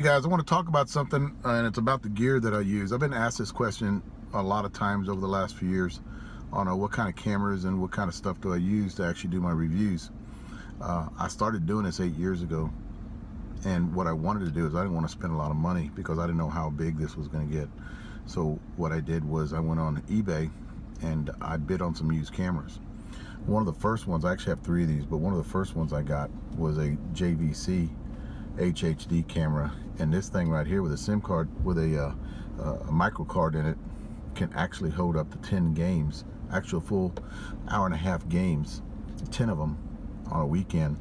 guys, I want to talk about something, and it's about the gear that I use. I've been asked this question a lot of times over the last few years on what kind of cameras and what kind of stuff do I use to actually do my reviews. I started doing this 8 years ago, and what I wanted to do is I didn't want to spend a lot of money because I didn't know how big this was going to get. So what I did was I went on eBay and I bid on some used cameras. One of the first ones, I actually have 3 of these, but one of the first ones I got was a JVC HHD camera, and this thing right here with a SIM card with a micro card in it can actually hold up to 10 games, actual full hour-and-a-half games, 10 of them on a weekend.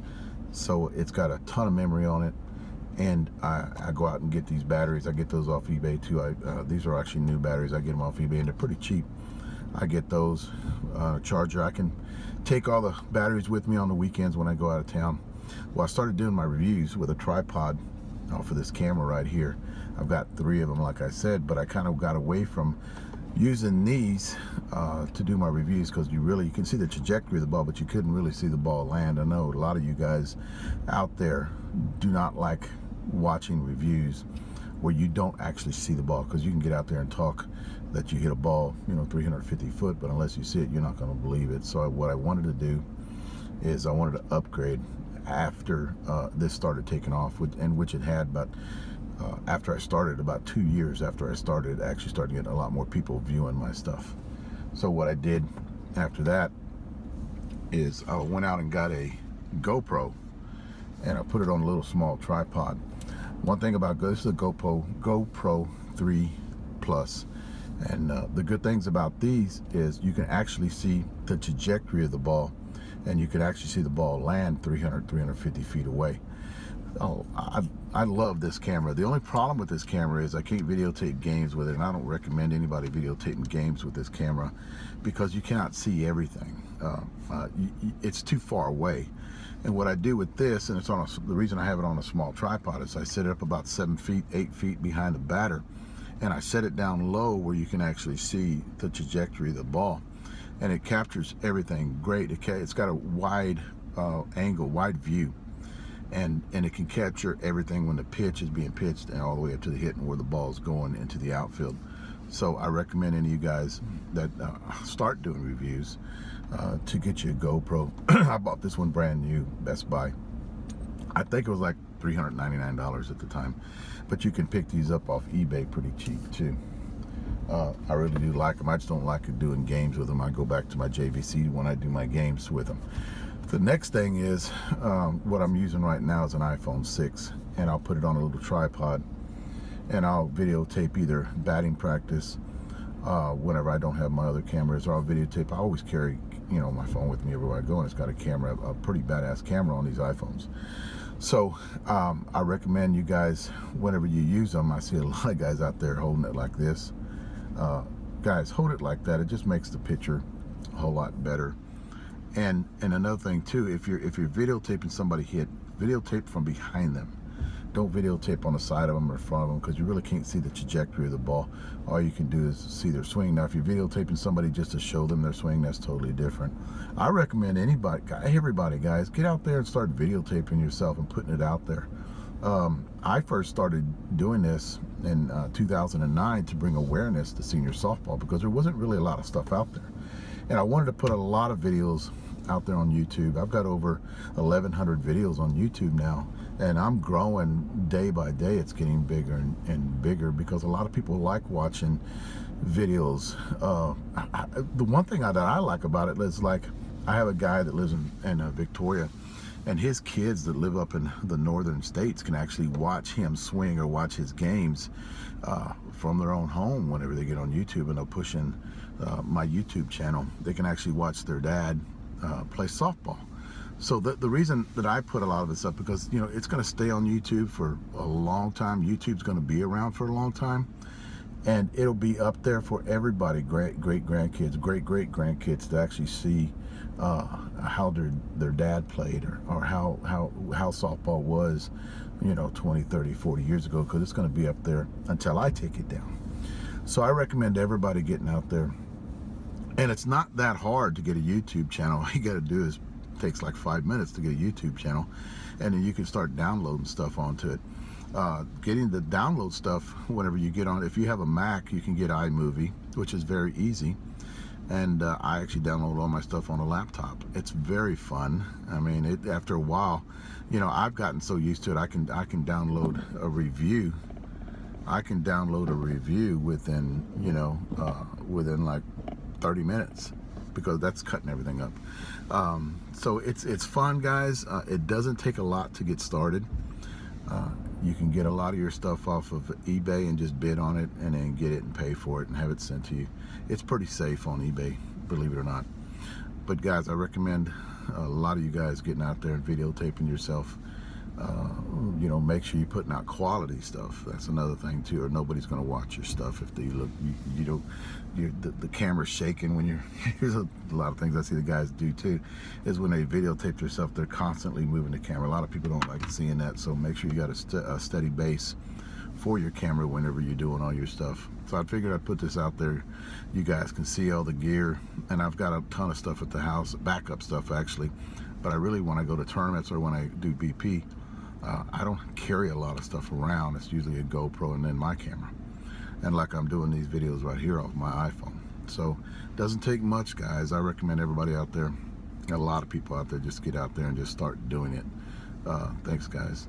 So it's got a ton of memory on it, and I go out and get these batteries. I get those off eBay too. These are actually new batteries. I get them off eBay and they're pretty cheap. I get those charger. I can take all the batteries with me on the weekends when I go out of town. Well, I started doing my reviews with a tripod for this camera right here. I've got 3 of them, like I said, but I kind of got away from using these to do my reviews because you can see the trajectory of the ball, but you couldn't really see the ball land. I know a lot of you guys out there do not like watching reviews where you don't actually see the ball, because you can get out there and talk that you hit a ball, 350 foot, but unless you see it, you're not going to believe it. So what I wanted to do is I wanted to upgrade after this started taking off, which it had, but after I started, about 2 years after I started, I actually started getting a lot more people viewing my stuff. So what I did after that is I went out and got a GoPro, and I put it on a little small tripod. One thing about this is a GoPro 3 Plus, and the good things about these is you can actually see the trajectory of the ball, and you can actually see the ball land 350 feet away. Oh, I love this camera. The only problem with this camera is I can't videotape games with it, and I don't recommend anybody videotaping games with this camera because you cannot see everything. It's too far away. And what I do with this, and the reason I have it on a small tripod, is I set it up about 7 feet, 8 feet behind the batter, and I set it down low where you can actually see the trajectory of the ball, and it captures everything great. It's got a wide angle, wide view, and it can capture everything when the pitch is being pitched and all the way up to the hit and where the ball is going into the outfield. So I recommend any of you guys that start doing reviews to get you a GoPro. I bought this one brand new, Best Buy. I think it was like $399 at the time, but you can pick these up off eBay pretty cheap too. I really do like them. I just don't like doing games with them. I go back to my JVC when I do my games with them. The next thing is what I'm using right now is an iPhone 6, and I'll put it on a little tripod, and I'll videotape either batting practice whenever I don't have my other cameras, or I'll videotape. I always carry my phone with me everywhere I go, and it's got a camera, a pretty badass camera on these iPhones. So I recommend you guys, whenever you use them, I see a lot of guys out there holding it like this. Guys, hold it like that. It just makes the picture a whole lot better. And another thing too, if you're videotaping somebody hit, videotape from behind them. Don't videotape on the side of them or front of them, because you really can't see the trajectory of the ball. All you can do is see their swing. Now, if you're videotaping somebody just to show them their swing, that's totally different. I recommend everybody, guys, get out there and start videotaping yourself and putting it out there. I first started doing this in 2009 to bring awareness to senior softball, because there wasn't really a lot of stuff out there. And I wanted to put a lot of videos out there on YouTube. I've got over 1,100 videos on YouTube now, and I'm growing day by day. It's getting bigger and bigger because a lot of people like watching videos. The one thing that I like about it is, like, I have a guy that lives in Victoria, and his kids that live up in the northern states can actually watch him swing or watch his games from their own home whenever they get on YouTube, and they'll push in my YouTube channel. They can actually watch their dad play softball. So the reason that I put a lot of this up, because it's going to stay on YouTube for a long time. YouTube's going to be around for a long time, and it'll be up there for everybody, great grandkids, great grandkids, to actually see how their dad played, or how softball was 20, 30, 40 years ago, because it's going to be up there until I take it down. So I recommend everybody getting out there, and it's not that hard to get a YouTube channel. All you got to do is, takes like 5 minutes to get a YouTube channel, and then you can start downloading stuff onto it. getting the download stuff whenever you get on. If you have a Mac, you can get iMovie, which is very easy. And I actually download all my stuff on a laptop. It's very fun. I mean, after a while, you know, I've gotten so used to it. I can download a review. I can download a review within, you know, within like 30 minutes, because that's cutting everything up. So it's fun, guys. It doesn't take a lot to get started. You can get a lot of your stuff off of eBay and just bid on it and then get it and pay for it and have it sent to you. It's pretty safe on eBay, believe it or not. But guys, I recommend a lot of you guys getting out there and videotaping yourself. You know, make sure you're putting out quality stuff. That's another thing too, or nobody's going to watch your stuff if they look, you don't, the camera's shaking when you're, here's a lot of things I see the guys do too, is when they videotape themselves, they're constantly moving the camera. A lot of people don't like seeing that, so make sure you got a steady base for your camera whenever you're doing all your stuff. So I figured I'd put this out there. You guys can see all the gear, and I've got a ton of stuff at the house, backup stuff actually, but I really, when I go to tournaments or when I do BP, I don't carry a lot of stuff around. It's usually a GoPro and then my camera. And like I'm doing these videos right here off my iPhone. So it doesn't take much, guys. I recommend everybody out there, a lot of people out there, just get out there and just start doing it. Thanks, guys.